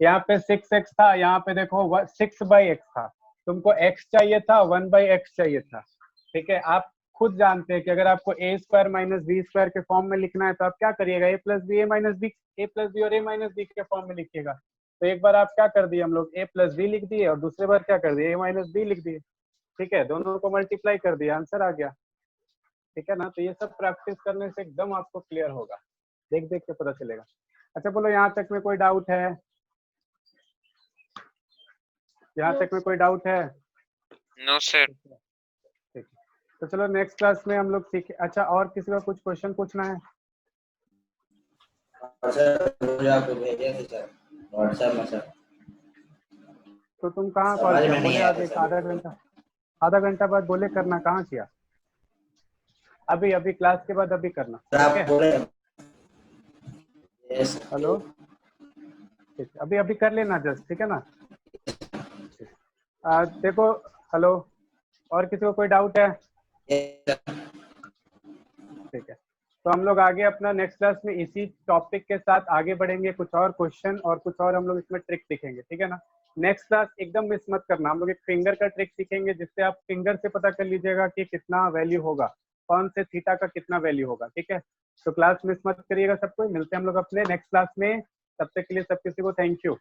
यहाँ पे 6x था, यहाँ पे देखो 6 बाई एक्स था, तुमको x चाहिए था, 1 बाई एक्स चाहिए था, ठीक है। आप खुद जानते हैं कि अगर आपको ए स्क्वायर माइनस बी स्क्वायर के फॉर्म में लिखना है तो आप क्या करिएगा? ए प्लस बी, ए माइनस बी, ए प्लस बी और ए माइनस बी के फॉर्म में लिखिएगा। तो एक बार आप क्या कर दिए हम लोग, ए प्लस बी लिख दिए और दूसरे बार क्या कर दिए? ए माइनस बी लिख दिए, ठीक है। दोनों को मल्टीप्लाई कर दिया, आंसर आ गया, ठीक है ना। तो ये सब प्रैक्टिस करने से एकदम आपको क्लियर होगा, देख देख के पता चलेगा। अच्छा बोलो, यहाँ तक में कोई डाउट है? यहाँ तक में कोई डाउट है? No sir. ठीक है, तो चलो नेक्स्ट क्लास में हम लोग सीखे। अच्छा और किसी का कुछ क्वेश्चन पूछना है? सर आपको भेजे थे सर व्हाट्सएप में सर। तो तुम कहाँ कॉल समझ किया? में नहीं बोले आया आज था एक सर। आधा घंटा बाद बोले करना, कहाँ किया? अभी अभी क्लास के बाद अभी करना, सर ठीक आप है। बोले यस हेलो, ठीक है, अभी अभी कर लेना जस्ट, ठीक है ना। देखो, हेलो, और किसी को कोई डाउट है? ठीक है, तो हम लोग आगे अपना नेक्स्ट क्लास में इसी टॉपिक के साथ आगे बढ़ेंगे। कुछ और क्वेश्चन और कुछ और हम लोग इसमें ट्रिक सीखेंगे, ठीक है ना। नेक्स्ट क्लास एकदम मिस मत करना। हम लोग एक फिंगर का ट्रिक सीखेंगे जिससे आप फिंगर से पता कर लीजिएगा कि कितना वैल्यू होगा, कौन से थीटा का कितना वैल्यू होगा, ठीक है। तो क्लास मिस मत करिएगा। सबको मिलते हैं हम लोग अपने नेक्स्ट क्लास में, तब तक के लिए सब किसी को थैंक यू।